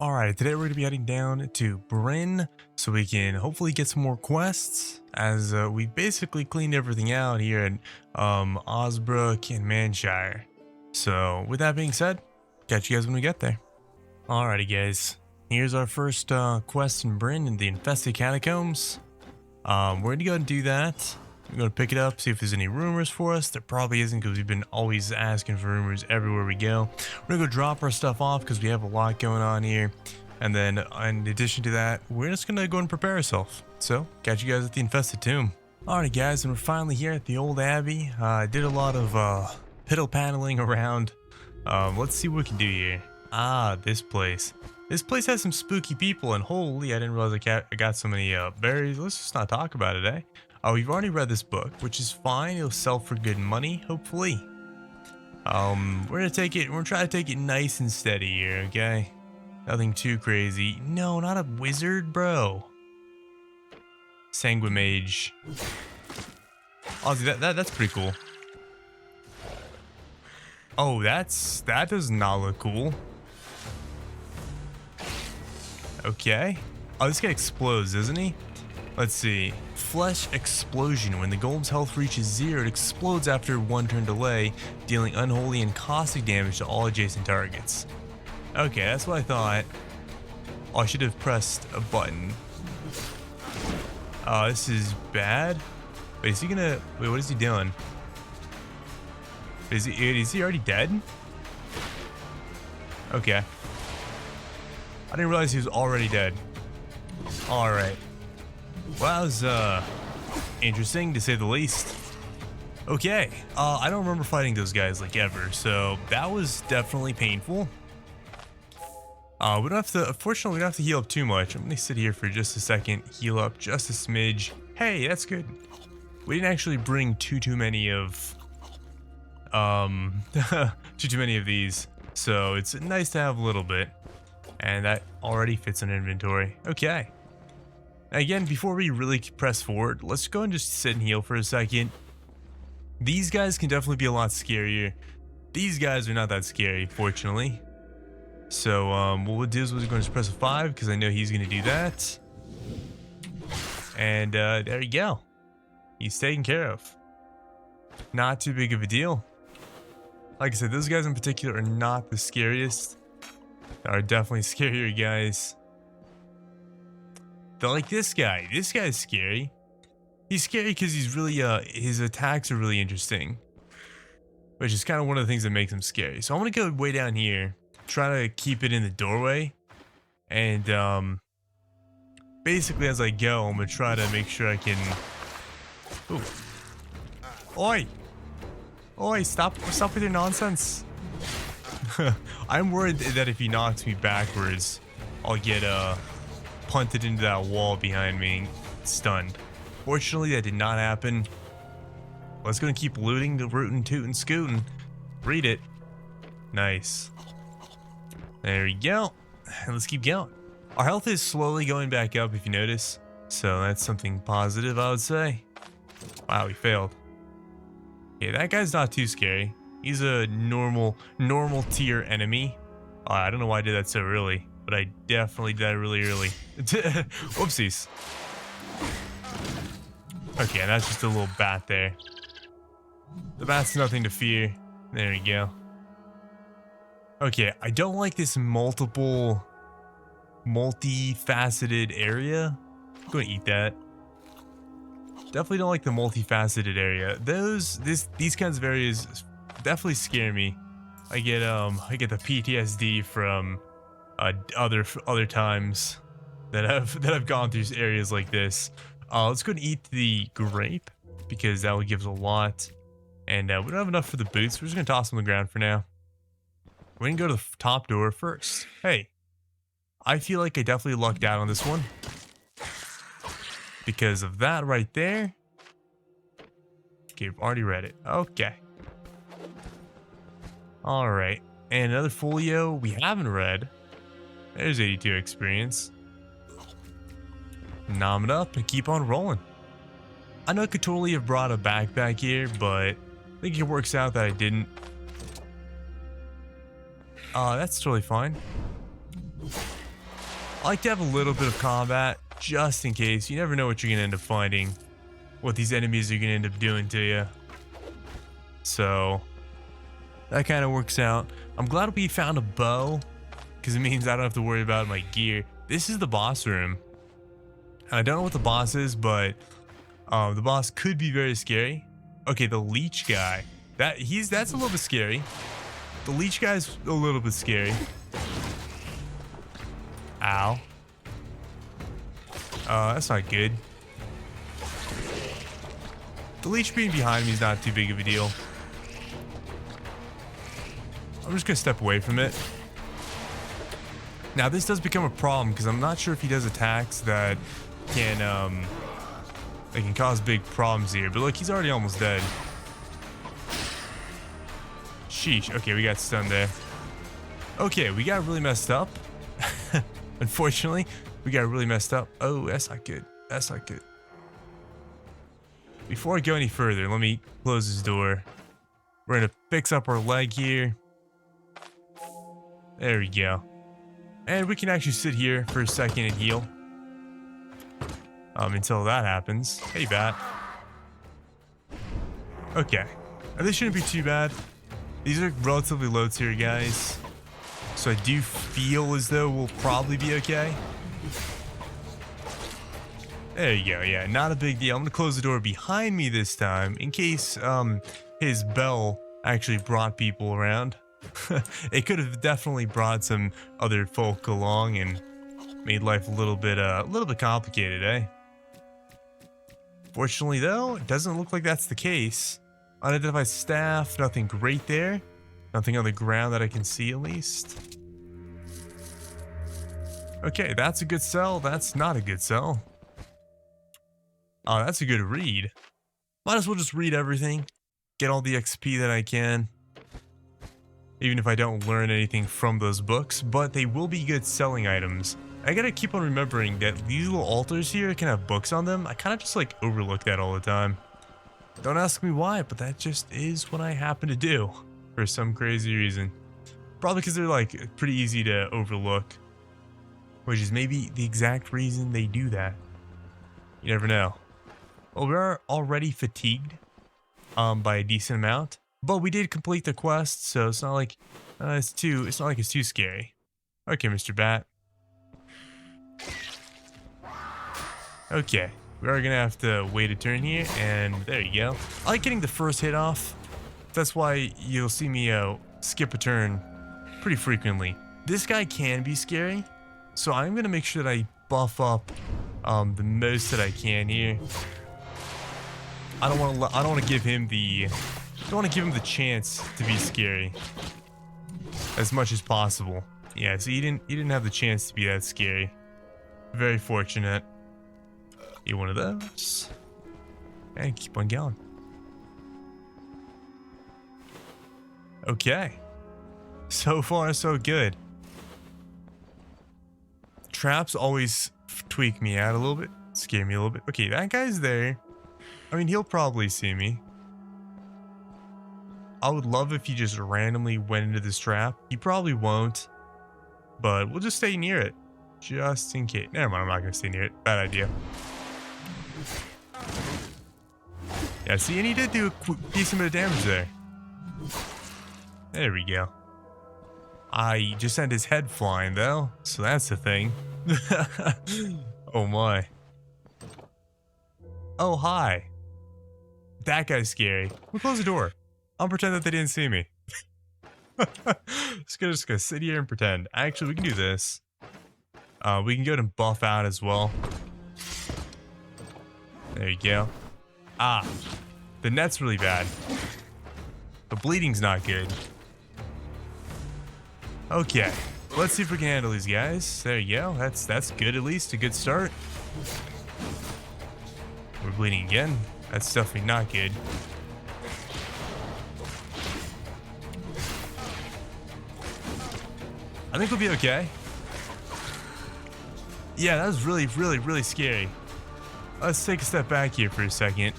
Alright, today we're going to be heading down to Brynn so we can hopefully get some more quests as we basically cleaned everything out here in Osbrook and Manshire. So with that being said, catch you guys when we get there. Alrighty guys, here's our first quest in Brynn in the infested catacombs. We're going to go and do that. We're going to pick it up, see if there's any rumors for us. There probably isn't because we've been always asking for rumors everywhere we go. We're going to go drop our stuff off because we have a lot going on here. And then in addition to that, we're just going to go and prepare ourselves. So, catch you guys at the infested tomb. Alright guys, and we're finally here at the old abbey. I did a lot of piddle paddling around. Let's see what we can do here. Ah, this place. This place has some spooky people, and holy, I didn't realize I got so many berries. Let's just not talk about it, eh? Oh, we've already read this book, which is fine. It'll sell for good money, hopefully. We're gonna take it. We're gonna try to take it nice and steady here, okay? Nothing too crazy. No, not a wizard, bro. Sanguimage. Oh, that's pretty cool. Oh, that does not look cool. Okay. Oh, this guy explodes, doesn't he? Let's see. Flesh explosion. When the golem's health reaches 0, it explodes after 1 turn delay, dealing unholy and caustic damage to all adjacent targets. Okay, that's what I thought. Oh, I should have pressed a button. Oh, this is bad. Wait, is he gonna... Wait, what is he doing? Is he already dead? Okay. I didn't realize he was already dead. Alright. Well, that was interesting to say the least. Okay, I don't remember fighting those guys like ever, so that was definitely painful. We don't have to, unfortunately, we don't have to heal up too much. I'm gonna sit here for just a second, heal up just a smidge. Hey, that's good. We didn't actually bring too many of, too many of these, so it's nice to have a little bit. And that already fits in inventory. Okay. Again, before we really press forward, let's go and just sit and heal for a second. These guys can definitely be a lot scarier. These guys are not that scary, fortunately. So, what we'll do is we're going to press a 5 because I know he's going to do that. And there you go. He's taken care of. Not too big of a deal. Like I said, those guys in particular are not the scariest. There are definitely scarier guys. They're like this guy. This guy's scary. He's scary because he's really, his attacks are really interesting. Which is kind of one of the things that makes him scary. So I'm going to go way down here. Try to keep it in the doorway. And, basically as I go, I'm going to try to make sure I can... Ooh. Oi! Oi, stop with your nonsense. I'm worried that if he knocks me backwards, I'll get, punted into that wall behind me, stunned. Fortunately, that did not happen. Let's go and keep looting, the rootin', tootin', scootin'. Read it. Nice. There we go. Let's keep going. Our health is slowly going back up, if you notice. So that's something positive, I would say. Wow, we failed. Yeah, that guy's not too scary. He's a normal tier enemy. I don't know why I did that so early, but I definitely did that really early. Whoopsies. Okay, that's just a little bat there. The bat's nothing to fear. There we go. Okay, I don't like this multifaceted area. I'm gonna eat that. Definitely don't like the multifaceted area. These kinds of areas definitely scare me. I get the PTSD from other times that I've gone through areas like this. Let's go and eat the grape because that will give us a lot. And we don't have enough for the boots. We're just gonna toss them on the ground for now. We're gonna go to the top door first. Hey, I feel like I definitely lucked out on this one because of that right there. Okay, we've already read it. Okay. Alright, and another folio we haven't read. There's 82 experience. Nom it up and keep on rolling. I know I could totally have brought a backpack here, but I think it works out that I didn't. That's totally fine. I like to have a little bit of combat just in case. You never know what you're going to end up finding, what these enemies are going to end up doing to you. So that kind of works out. I'm glad we found a bow because it means I don't have to worry about my gear. This is the boss room. I don't know what the boss is, but the boss could be very scary. Okay, the leech guy. That's a little bit scary. The leech guy's a little bit scary. Ow. That's not good. The leech being behind me is not too big of a deal. I'm just gonna step away from it. Now this does become a problem because I'm not sure if he does attacks that can cause big problems here. But look, he's already almost dead. Sheesh. Okay, we got stunned there. Okay, we got really messed up. Unfortunately, we got really messed up. Oh, that's not good. That's not good. Before I go any further, let me close this door. We're gonna fix up our leg here. There we go. And we can actually sit here for a second and heal. Until that happens. Hey, bat. Okay. This shouldn't be too bad. These are relatively low tier guys. So I do feel as though we'll probably be okay. There you go. Yeah, not a big deal. I'm going to close the door behind me this time in case his bell actually brought people around. It could have definitely brought some other folk along and made life a little bit complicated, eh? Fortunately, though, it doesn't look like that's the case. Unidentified staff, nothing great there. Nothing on the ground that I can see, at least. Okay, that's a good sell. That's not a good sell. Oh, that's a good read. Might as well just read everything. Get all the XP that I can. Even if I don't learn anything from those books, but they will be good selling items. I gotta keep on remembering that these little altars here can have books on them. I kind of just like overlook that all the time. Don't ask me why, but that just is what I happen to do for some crazy reason. Probably because they're like pretty easy to overlook, which is maybe the exact reason they do that. You never know. Well, we are already fatigued by a decent amount, but we did complete the quest, so it's not like it's not like it's too scary. Okay, Mr. Bat. Okay, we are gonna have to wait a turn here, and there you go. I like getting the first hit off. That's why you'll see me skip a turn pretty frequently. This guy can be scary, so I'm gonna make sure that I buff up the most that I can here. I don't want to give him the chance to be scary as much as possible. Yeah, so he didn't have the chance to be that scary. Very fortunate. Get one of those. And keep on going. Okay. So far, so good. Traps always tweak me out a little bit. Scare me a little bit. Okay, that guy's there. I mean, he'll probably see me. I would love if he just randomly went into this trap. He probably won't. But we'll just stay near it. Just in case. Never mind, I'm not going to stay near it. Bad idea. Yeah, see, and he did do a decent bit of damage there. There we go. I just sent his head flying, though. So that's the thing. Oh, my. Oh, hi. That guy's scary. We'll close the door. I'll pretend that they didn't see me. just gonna sit here and pretend. Actually, we can do this. We can go and buff out as well. There you go. Ah, the net's really bad. The bleeding's not good. Okay, let's see if we can handle these guys. There you go. That's good, at least a good start. We're bleeding again. That's definitely not good. I think we'll be okay. Yeah, that was really scary. Let's take a step back here for a second.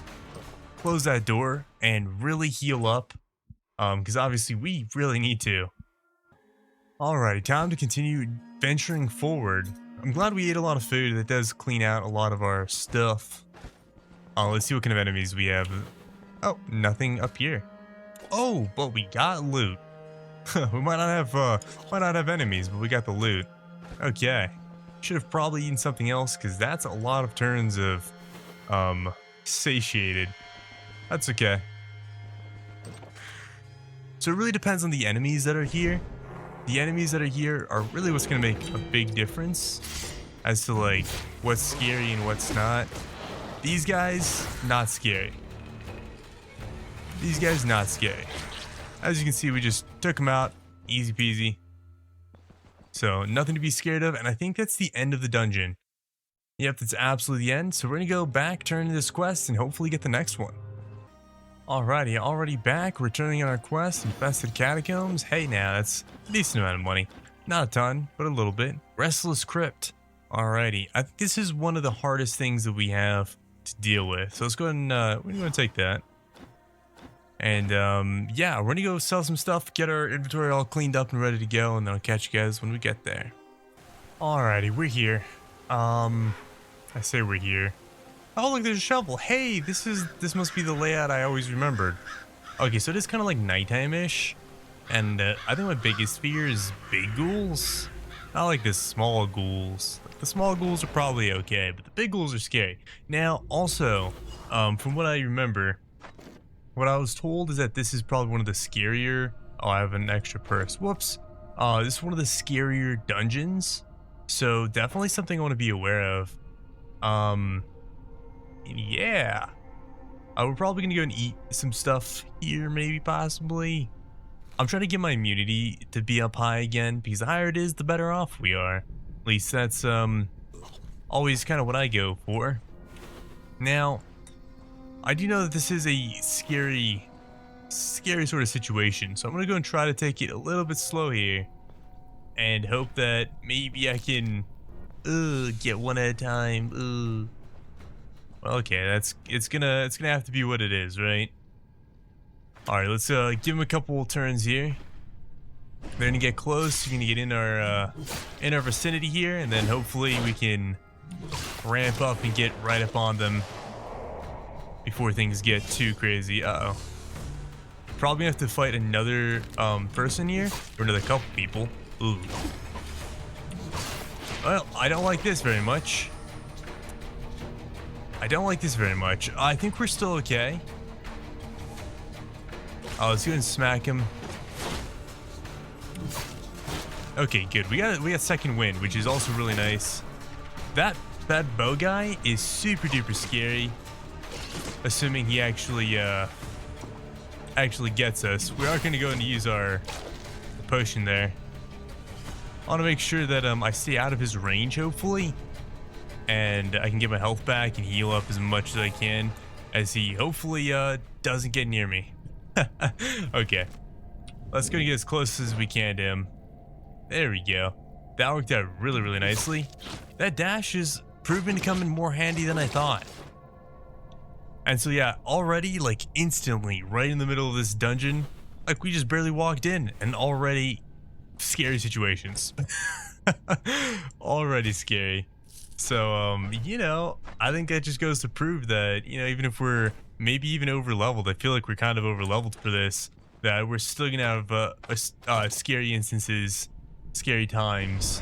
Close that door and really heal up. Because obviously we really need to. Alrighty, time to continue venturing forward. I'm glad we ate a lot of food. That does clean out a lot of our stuff. Let's see what kind of enemies we have. Oh, nothing up here. Oh, but we got loot. We might not have enemies, but we got the loot. Okay. Should have probably eaten something else because that's a lot of turns of satiated. That's okay. So it really depends on the enemies that are here. The enemies that are here are really what's going to make a big difference as to like what's scary and what's not. These guys, not scary. These guys, not scary. As you can see, we just took them out, easy peasy. So nothing to be scared of, and I think that's the end of the dungeon. Yep, that's absolutely the end. So we're going to go back, turn in this quest, and hopefully get the next one. Alrighty, already back, returning on our quest, Infested Catacombs. Hey now, that's a decent amount of money. Not a ton, but a little bit. Restless Crypt. Alrighty, I think this is one of the hardest things that we have to deal with. So let's go ahead and, we're going to take that. And, yeah, we're going to go sell some stuff, get our inventory all cleaned up and ready to go, and then I'll catch you guys when we get there. Alrighty, we're here. I say we're here. Oh, look, there's a shovel. Hey, this must be the layout I always remembered. Okay, so it is kind of like nighttime-ish. And I think my biggest fear is big ghouls. I like the small ghouls. Like, the small ghouls are probably okay, but the big ghouls are scary. Now, also, from what I remember, what I was told is that this is probably one of the scarier... Oh, I have an extra purse. Whoops. This is one of the scarier dungeons. So, definitely something I want to be aware of. Yeah. We're probably gonna go and eat some stuff here, maybe, possibly. I'm trying to get my immunity to be up high again, because the higher it is, the better off we are. At least that's, always kind of what I go for. Now, I do know that this is a scary sort of situation, so I'm gonna go and try to take it a little bit slow here. And hope that maybe I can, get one at a time, Well, okay, it's gonna have to be what it is, right? All right, let's give him a couple turns here. They're gonna get close. You're gonna get in our vicinity here, and then hopefully we can ramp up and get right up on them before things get too crazy. Uh-oh. Probably have to fight another person here, or another couple people. Ooh. Well, I don't like this very much. I don't like this very much. I think we're still okay. Let's go and smack him. Okay, good. We got second wind, which is also really nice. That bow guy is super duper scary. Assuming he actually gets us. We are going to go and use our potion there. I want to make sure that I stay out of his range, hopefully. And I can get my health back and heal up as much as I can as he hopefully doesn't get near me. Okay, let's go get as close as we can to him. There we go. That worked out really, really nicely. That dash is proven to come in more handy than I thought. And so yeah, already like instantly right in the middle of this dungeon, like we just barely walked in and already scary situations. Already scary. So, you know, I think that just goes to prove that, you know, even if we're maybe even over leveled, I feel like we're kind of over leveled for this, that we're still gonna have scary instances, scary times.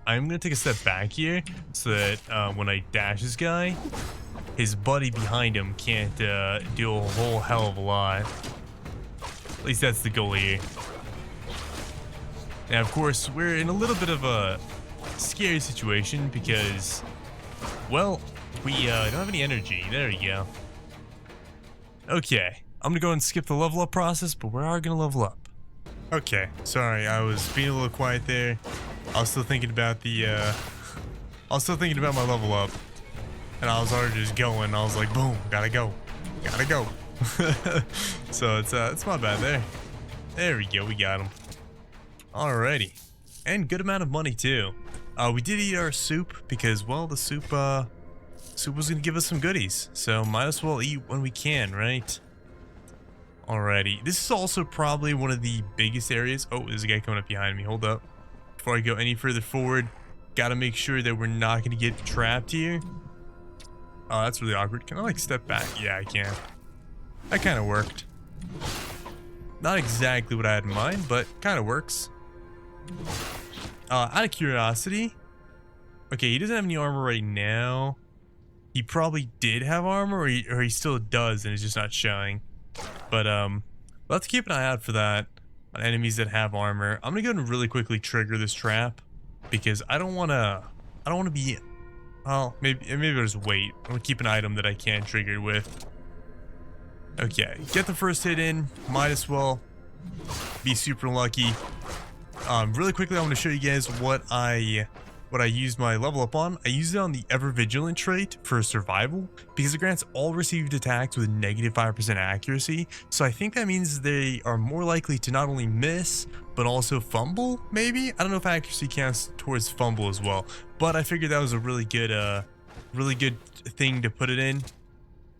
I'm gonna take a step back here so that when I dash this guy, his buddy behind him can't do a whole hell of a lot. At least that's the goal here. Now, of course, we're in a little bit of a scary situation because, well, we don't have any energy. There we go. Okay, I'm gonna go and skip the level up process, but we are gonna level up. Okay, sorry, I was being a little quiet there. I was still thinking about my level up, and I was already just going. I was like, boom, gotta go. So it's my bad there. There we go, we got him. Alrighty, and good amount of money too. We did eat our soup because, well, the soup was gonna give us some goodies, so might as well eat when we can, right? Alrighty, this is also probably one of the biggest areas. Oh, there's a guy coming up behind me. Hold up. Before I go any further forward, Gotta make sure that we're not gonna get trapped here. Oh, that's really awkward. Can I like step back? Yeah, I can. That kind of worked. Not exactly what I had in mind, but kind of works. Out of curiosity. Okay, he doesn't have any armor right now. He probably did have armor, or he still does, and it's just not showing. But let's keep an eye out for that on enemies that have armor. I'm gonna go and really quickly trigger this trap because I don't wanna be. Well, maybe I'll just wait. I'm gonna keep an item that I can trigger it with. Okay, get the first hit in. Might as well be super lucky. Really quickly, I want to show you guys what I used my level up on. I used it on the Ever Vigilant trait for survival because it grants all received attacks with negative 5% accuracy. So I think that means they are more likely to not only miss, but also fumble, maybe? I don't know if accuracy counts towards fumble as well, but I figured that was a really good thing to put it in.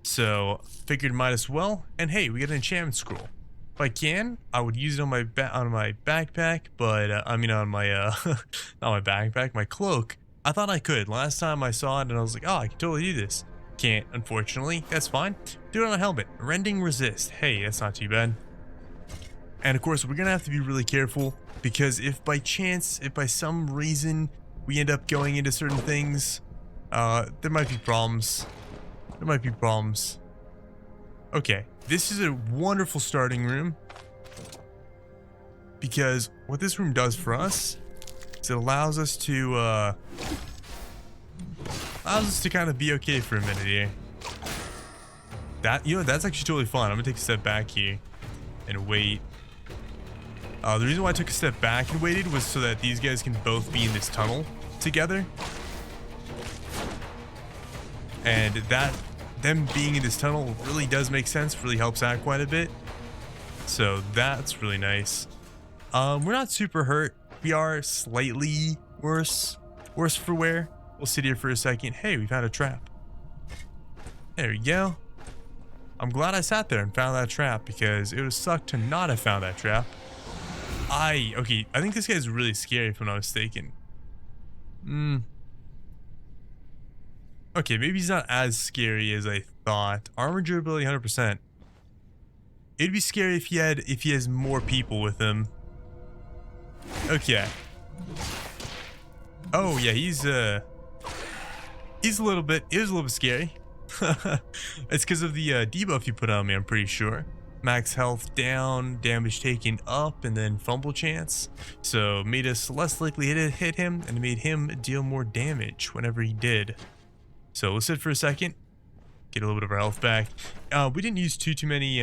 So figured might as well. And hey, we got an enchantment scroll. If I can, I would use it on my backpack, but I mean on my not my backpack, my cloak. I thought I could. Last time I saw it and I was like, oh, I can totally do this. Can't, unfortunately. That's fine. Do it on a helmet. Rending resist. Hey, that's not too bad. And of course, we're gonna have to be really careful because if by chance, if by some reason we end up going into certain things, there might be problems. Okay, this is a wonderful starting room because what this room does for us is it allows us to kind of be okay for a minute here. That's actually totally fun. I'm gonna take a step back here and wait. The reason why I took a step back and waited was so that these guys can both be in this tunnel together. And them being in this tunnel really does make sense, really helps out quite a bit. So that's really nice. We're not super hurt. We are slightly worse for wear. We'll sit here for a second. Hey, we found a trap. There we go. I'm glad I sat there and found that trap because it would suck to not have found that trap. Okay, I think this guy's really scary if I'm not mistaken. Okay, maybe he's not as scary as I thought. Armor durability 100%. It'd be scary if he has more people with him. Okay. Oh yeah, he's a little bit scary. It's because of the debuff you put on me, I'm pretty sure. Max health down, damage taken up, and then fumble chance. So made us less likely to hit him, and it made him deal more damage whenever he did. So we'll sit for a second, get a little bit of our health back. We didn't use too many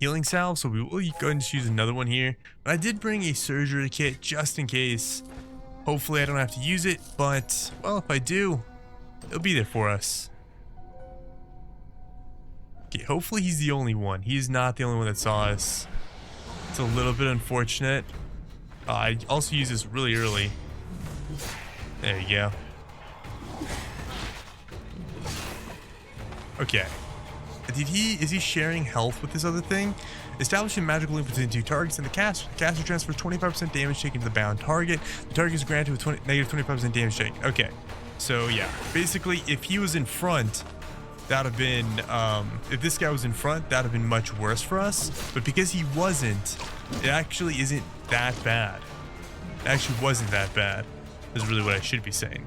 healing salves, so we will go ahead and just use another one here. But I did bring a surgery kit just in case. Hopefully I don't have to use it, but well, if I do, it'll be there for us. Okay, hopefully he's the only one. He is not the only one that saw us. It's a little bit unfortunate. I also use this really early. There you go. Okay. Is he sharing health with this other thing? Establishing magical link between two targets and the caster transfers 25% damage taken to the bound target. The target is granted with negative 25% damage taken. Okay. So yeah, basically if he was in front, that'd have been, if this guy was in front, that'd have been much worse for us. But because he wasn't, it actually isn't that bad. It actually wasn't that bad, is really what I should be saying.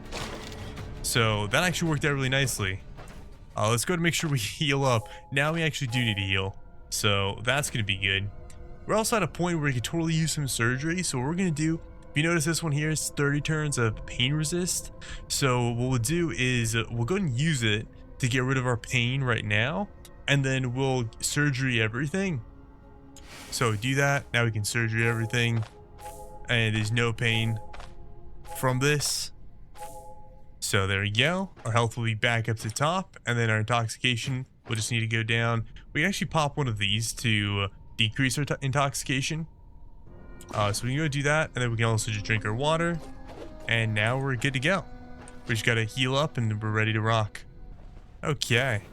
So that actually worked out really nicely. Let's go to make sure we heal up. Now we actually do need to heal. So that's going to be good. We're also at a point where we could totally use some surgery. So what we're going to do, if you notice this one here is 30 turns of pain resist. So what we'll do is we'll go and use it to get rid of our pain right now. And then we'll surgery everything. So do that. Now we can surgery everything. And there's no pain from this. So there we go. Our health will be back up to the top, and then our intoxication will just need to go down. We can actually pop one of these to decrease our intoxication. So we can go do that, and then we can also just drink our water. And now we're good to go. We just gotta heal up, and we're ready to rock. Okay.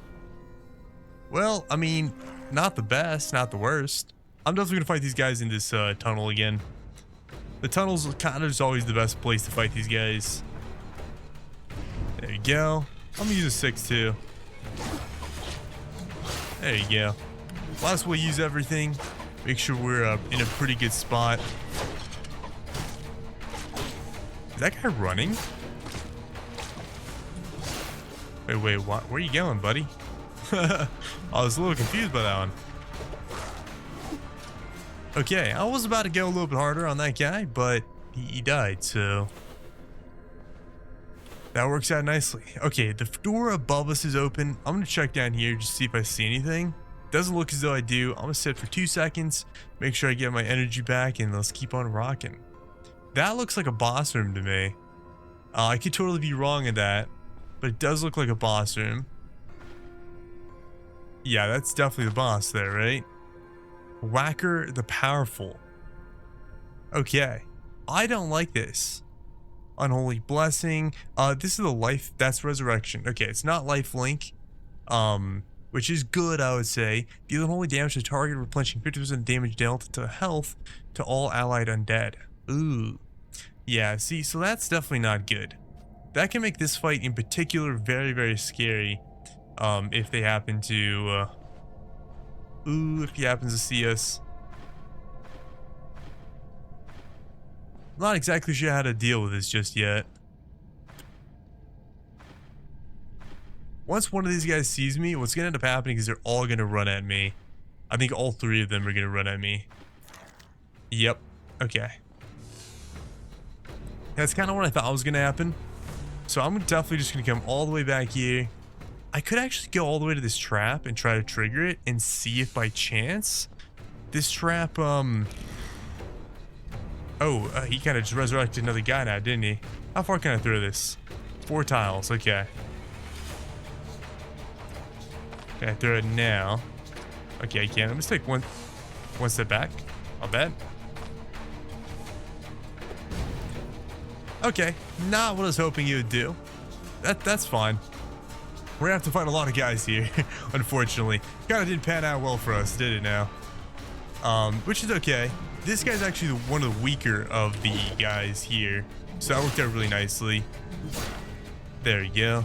Well, I mean, not the best, not the worst. I'm definitely gonna fight these guys in this tunnel again. The tunnel's kind of just always the best place to fight these guys. There you go. I'm gonna use a 6 too. There you go. Last we'll use everything. Make sure we're in a pretty good spot. Is that guy running? Wait, what? Where are you going, buddy? I was a little confused by that one. Okay, I was about to go a little bit harder on that guy, but he died, so that works out nicely. Okay, the door above us is open. I'm gonna check down here just to see if I see anything. Doesn't look as though I do. I'm gonna sit for 2 seconds, make sure I get my energy back, and let's keep on rocking. That looks like a boss room to me. I could totally be wrong in that, but it does look like a boss room. Yeah, that's definitely the boss there, right? Whacker the Powerful. Okay, I don't like this. Unholy Blessing. This is the life, that's resurrection. Okay, it's not life link, which is good, I would say. Deal unholy damage to target, replenishing 50% damage dealt to health to all allied undead. Ooh, yeah. See, so that's definitely not good. That can make this fight in particular very, very scary. If they happen to, if he happens to see us. I'm not exactly sure how to deal with this just yet. Once one of these guys sees me, what's gonna end up happening is they're all gonna run at me. I think all 3 of them are gonna run at me. Yep. Okay. That's kind of what I thought was gonna happen. So I'm definitely just gonna come all the way back here. I could actually go all the way to this trap and try to trigger it and see if by chance this trap, he kind of just resurrected another guy now, didn't he? How far can I throw this? 4 tiles, okay. Okay, I throw it now. Okay, I can. I'm gonna take one step back. I'll bet. Okay, not what I was hoping you would do. That's fine. We're gonna have to fight a lot of guys here, unfortunately. Kind of didn't pan out well for us, did it now? Which is okay. This guy's actually one of the weaker of the guys here, so that worked out really nicely. There you go.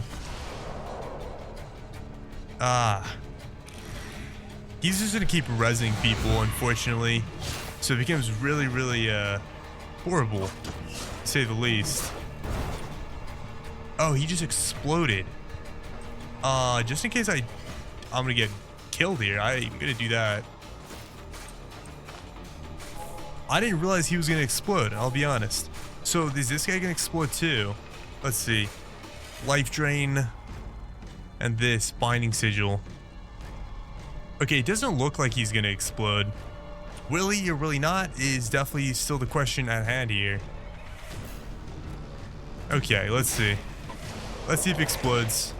He's just gonna keep rezzing people, unfortunately. So it becomes really, really horrible, to say the least. Oh, he just exploded. Just in case I'm gonna get killed here, I'm gonna do that. I didn't realize he was gonna explode, I'll be honest. So is this guy gonna explode too? Let's see. Life drain. And this binding sigil. Okay, it doesn't look like he's gonna explode. Will he or will he not is definitely still the question at hand here. Okay, let's see. Let's see if it explodes.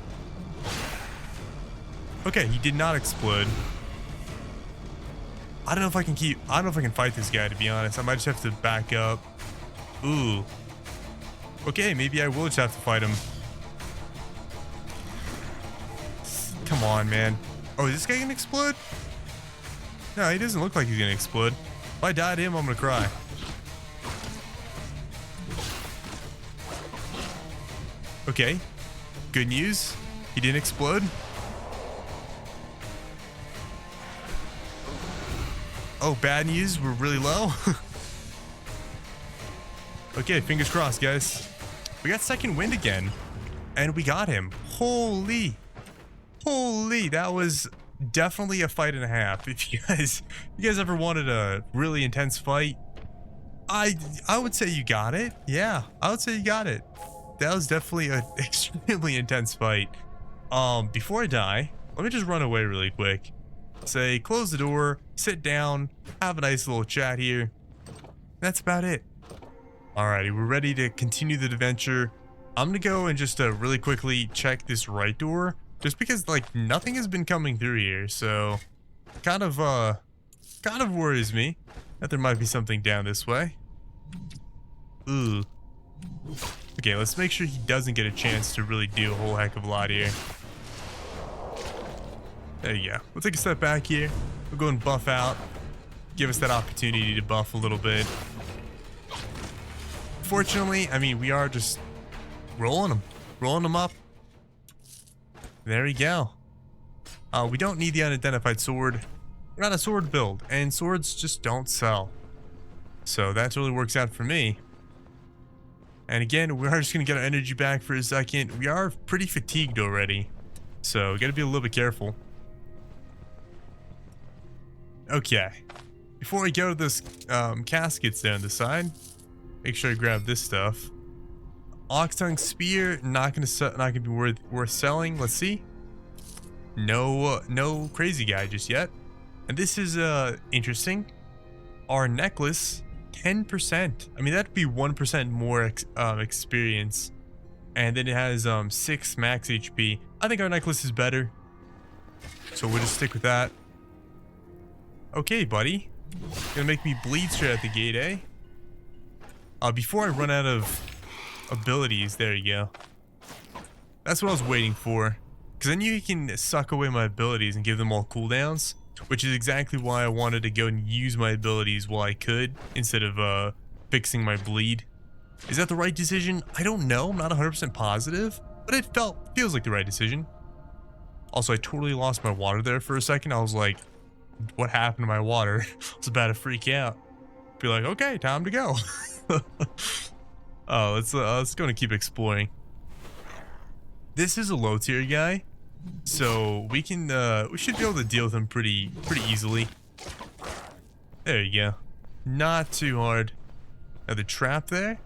Okay, he did not explode. I don't know if I can fight this guy, to be honest. I might just have to back up. Ooh. Okay, maybe I will just have to fight him. Come on, man. Oh, is this guy gonna explode? No, he doesn't look like he's gonna explode. If I die to him, I'm gonna cry. Okay. Good news. He didn't explode. Oh, bad news. We're really low. Okay, fingers crossed, guys. We got second wind again. And we got him. Holy, that was definitely a fight and a half. If you guys ever wanted a really intense fight, I would say you got it. Yeah, I would say you got it. That was definitely an extremely intense fight. Before I die, let me just run away really quick. Say, close the door, sit down, have a nice little chat here. That's about it. Alrighty, we're ready to continue the adventure. I'm gonna go and just really quickly check this right door, just because like nothing has been coming through here, so kind of worries me that there might be something down this way. Ooh. Okay, let's make sure he doesn't get a chance to really do a whole heck of a lot here. There you go. We'll take a step back here. We'll go and buff out. Give us that opportunity to buff a little bit. Fortunately, I mean, we are just rolling them up. There we go. We don't need the unidentified sword. We're not a sword build, and swords just don't sell. So that really works out for me. And again, we are just going to get our energy back for a second. We are pretty fatigued already, so we got to be a little bit careful. Okay. Before we go to this caskets down the side, make sure I grab this stuff. Ox tongue spear, not gonna be worth selling. Let's see. No crazy guy just yet. And this is interesting. Our necklace, 10%. I mean, that'd be 1% more experience, and then it has 6 max HP. I think our necklace is better, so we'll just stick with that. Okay, buddy. Gonna make me bleed straight at the gate, eh? Before I run out of abilities, there you go. That's what I was waiting for. Because then you can suck away my abilities and give them all cooldowns, which is exactly why I wanted to go and use my abilities while I could, instead of fixing my bleed. Is that the right decision? I don't know. I'm not 100% positive, but it feels like the right decision. Also, I totally lost my water there for a second. I was like, what happened to my water? I was about to freak out. Be like, okay, time to go. Oh, let's go and keep exploring. This is a low tier guy, so we can we should be able to deal with him pretty easily. There you go. Not too hard. Another trap there.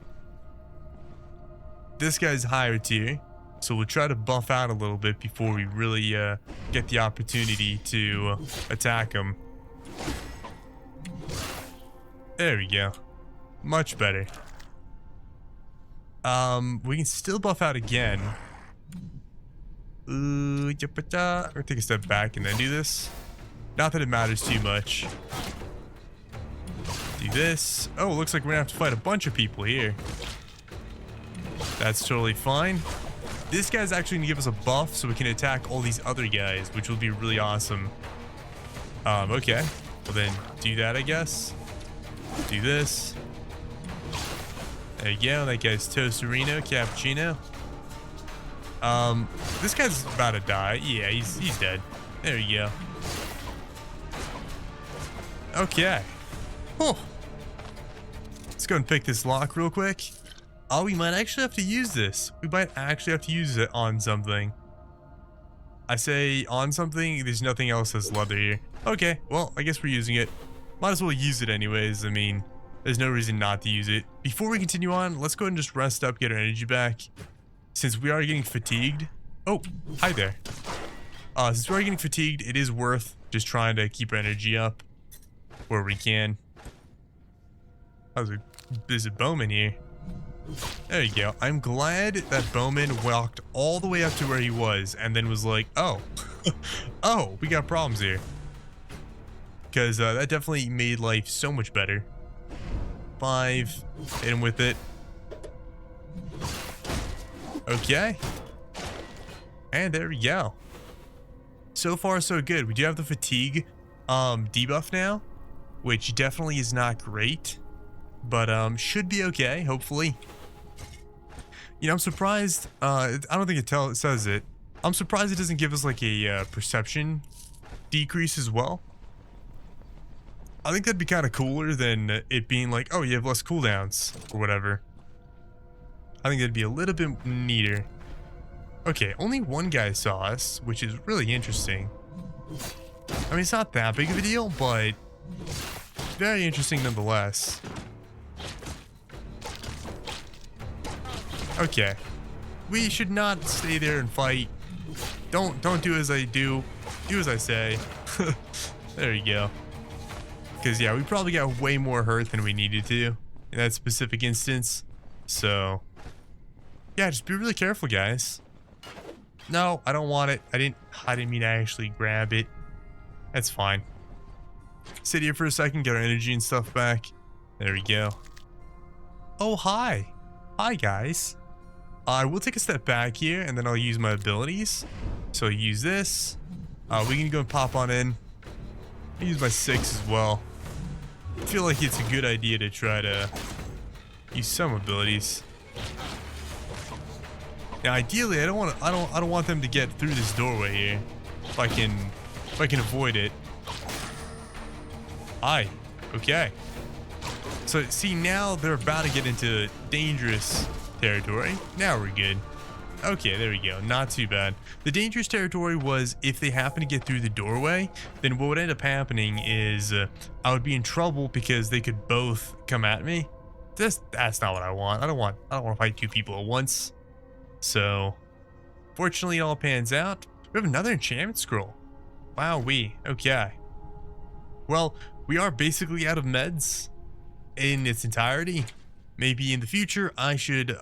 This guy's higher tier, so we'll try to buff out a little bit before we really get the opportunity to attack him. There we go. Much better. We can still buff out again. I'm gonna take a step back and then do this. Not that it matters too much. Do this. Oh, looks like we're gonna have to fight a bunch of people here. That's totally fine. This guy's actually gonna give us a buff so we can attack all these other guys, which will be really awesome. Okay. Well then, do that, I guess. Do this. There you go. That guy's Toasterino, Cappuccino. This guy's about to die. Yeah, he's dead. There you go. Okay. Oh. Let's go and pick this lock real quick. Oh, we might actually have to use this. We might actually have to use it on something. I say on something, there's nothing else that's leather here. Okay, well, I guess we're using it. Might as well use it anyways. I mean, there's no reason not to use it. Before we continue on, let's go ahead and just rest up, get our energy back. Since we are getting fatigued. Oh, hi there. Since we are getting fatigued, it is worth just trying to keep our energy up where we can. There's a bowman here. There you go. I'm glad that bowman walked all the way up to where he was and then was like, oh, oh, we got problems here. Because that definitely made life so much better. 5, hit him with it. Okay. And there we go. So far, so good. We do have the fatigue debuff now, which definitely is not great, but should be okay, hopefully. You know, I'm surprised. I don't think it says it. I'm surprised it doesn't give us like a perception decrease as well. I think that'd be kind of cooler than it being like, oh, you have less cooldowns or whatever. I think that'd be a little bit neater. Okay, only one guy saw us, which is really interesting. I mean, it's not that big of a deal, but very interesting nonetheless. Okay, we should not stay there and fight. Don't do as I do. Do as I say. There you go. Because yeah, we probably got way more hurt than we needed to in that specific instance. So yeah, just be really careful, guys. No, I don't want it. I didn't mean to actually grab it. That's fine. Sit here for a second, get our energy and stuff back. There we go. Oh, hi. Hi, guys. I will take a step back here, and then I'll use my abilities. So I'll use this. We can go and pop on in. I'll use my 6 as well. I feel like it's a good idea to try to use some abilities. Now, ideally, I don't want them to get through this doorway here. If I can avoid it. Hi. Okay. So, see, now they're about to get into dangerous territory. Now we're good. Okay, there we go. Not too bad. The dangerous territory was if they happen to get through the doorway, then what would end up happening is I would be in trouble because they could both come at me. That's not what I want. I don't want to fight two people at once. So, fortunately, it all pans out. We have another enchantment scroll. Wow, okay. Well, we are basically out of meds in its entirety. Maybe in the future, I should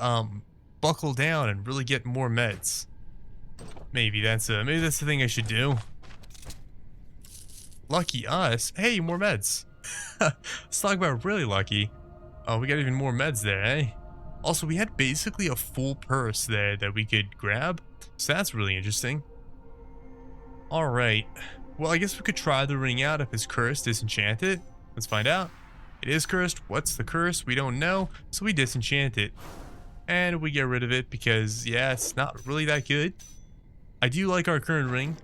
buckle down and really get more meds. Maybe that's the thing I should do. Lucky us. Hey, more meds. Let's talk about really lucky. Oh, we got even more meds there, eh? Also, we had basically a full purse there that we could grab, so that's really interesting. All right. Well, I guess we could try the ring out if it's cursed, disenchant it. Let's find out. It is cursed. What's the curse? We don't know, so we disenchant it. And we get rid of it because, yeah, it's not really that good. I do like our current ring.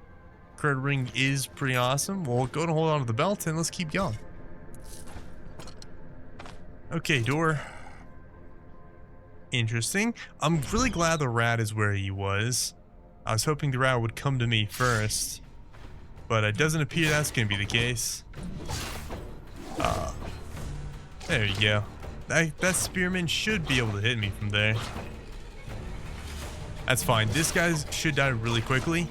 Current ring is pretty awesome. We'll go and hold on to the belt and let's keep going. Okay, door. Interesting. I'm really glad the rat is where he was. I was hoping the rat would come to me first, but it doesn't appear that's going to be the case. There you go. That spearman should be able to hit me from there. That's fine. This guy should die really quickly,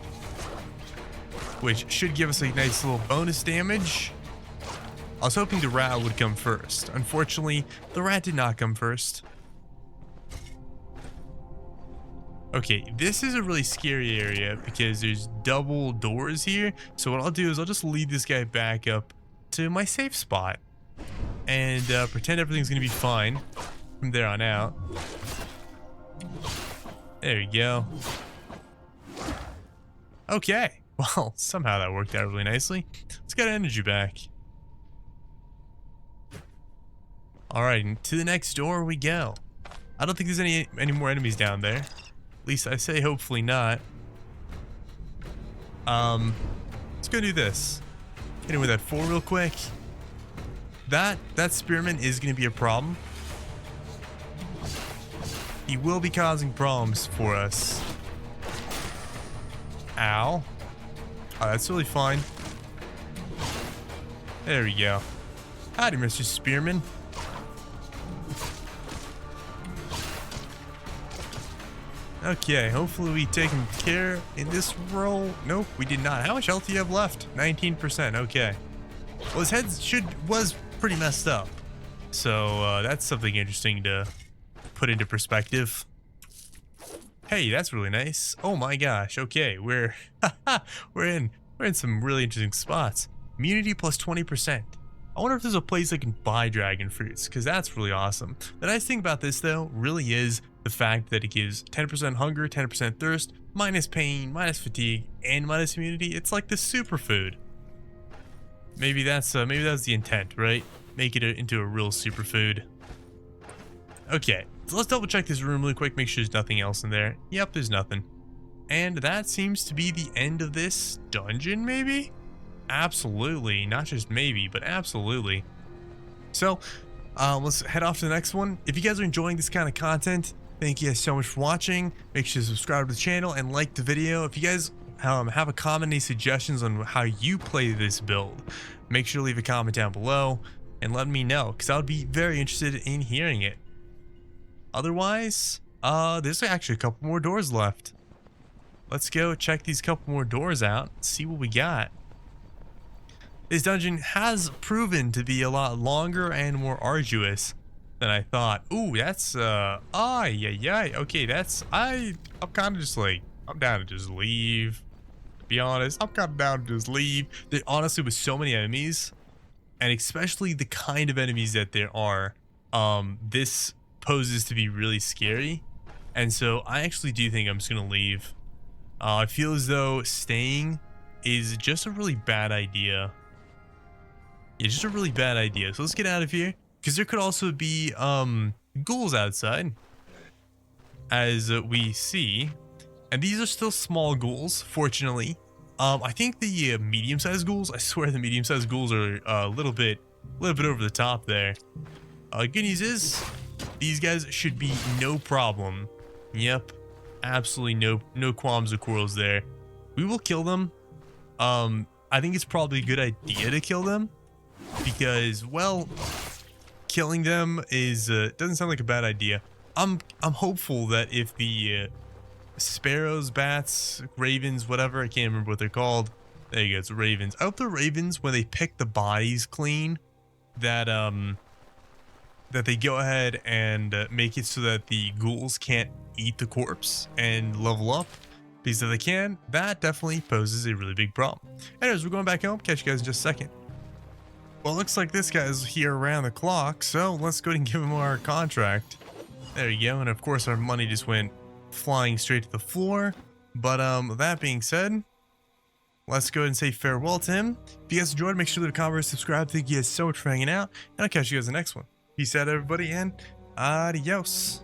which should give us a nice little bonus damage. I was hoping the rat would come first. Unfortunately, the rat did not come first. Okay, this is a really scary area because there's double doors here. So what I'll do is I'll just lead this guy back up to my safe spot and pretend everything's gonna be fine from there on out. There you go. Okay, well, somehow that worked out really nicely. Let's get energy back. All right, to the next door we go. I don't think there's any more enemies down there. At least I say hopefully not. Let's go do this. Hit him with that 4 real quick. That spearman is going to be a problem. He will be causing problems for us. Ow. Oh, that's really fine. There we go. Howdy, Mr. Spearman. Okay, hopefully we taken care in this roll. Nope, we did not. How much health do you have left? 19%. Okay. Well, his head was pretty messed up. So that's something interesting to put into perspective. Hey, that's really nice. Oh my gosh. Okay, we're in some really interesting spots. Immunity plus 20%. I wonder if there's a place I can buy dragon fruits, because that's really awesome. The nice thing about this, though, really is the fact that it gives 10% hunger, 10% thirst, minus pain, minus fatigue, and minus immunity. It's like the superfood. Maybe that's the intent, right? Make it into a real superfood. Okay, so let's double check this room really quick, make sure there's nothing else in there. Yep, there's nothing. And that seems to be the end of this dungeon, maybe? Absolutely, not just maybe, but absolutely. So let's head off to the next one. If you guys are enjoying this kind of content, thank you guys so much for watching. Make sure to subscribe to the channel and like the video. If you guys have a comment, any suggestions on how you play this build, make sure to leave a comment down below and let me know, because I would be very interested in hearing it. Otherwise, there's actually a couple more doors left. Let's go check these couple more doors out, see what we got. This dungeon has proven to be a lot longer and more arduous than I thought. Ooh, that's okay, I'm kind of just like, I'm down to just leave. To be honest, I'm kind of down to just leave. There honestly was so many enemies, and especially the kind of enemies that there are, this poses to be really scary. And so I actually do think I'm just gonna leave. I feel as though staying is just a really bad idea. Yeah, just a really bad idea. So let's get out of here, because there could also be ghouls outside, as we see, and these are still small ghouls, fortunately. I think the medium-sized ghouls, I swear the medium-sized ghouls are a little bit over the top there. Good news is, these guys should be no problem. Yep, absolutely no qualms or quarrels there. We will kill them. I think it's probably a good idea to kill them because, well, killing them is doesn't sound like a bad idea. I'm hopeful that if the sparrows, bats, ravens, whatever, I can't remember what they're called. There you go, it's ravens. I hope the ravens, when they pick the bodies clean, that that they go ahead and make it so that the ghouls can't eat the corpse and level up. Because if they can, that definitely poses a really big problem. Anyways, we're going back home. Catch you guys in just a second. Well, it looks like this guy's here around the clock, so let's go ahead and give him our contract. There you go, and of course our money just went flying straight to the floor. But that being said, let's go ahead and say farewell to him. If you guys enjoyed, make sure to leave a comment, subscribe. Thank you guys so much for hanging out, and I'll catch you guys in the next one. Peace out, everybody, and adios.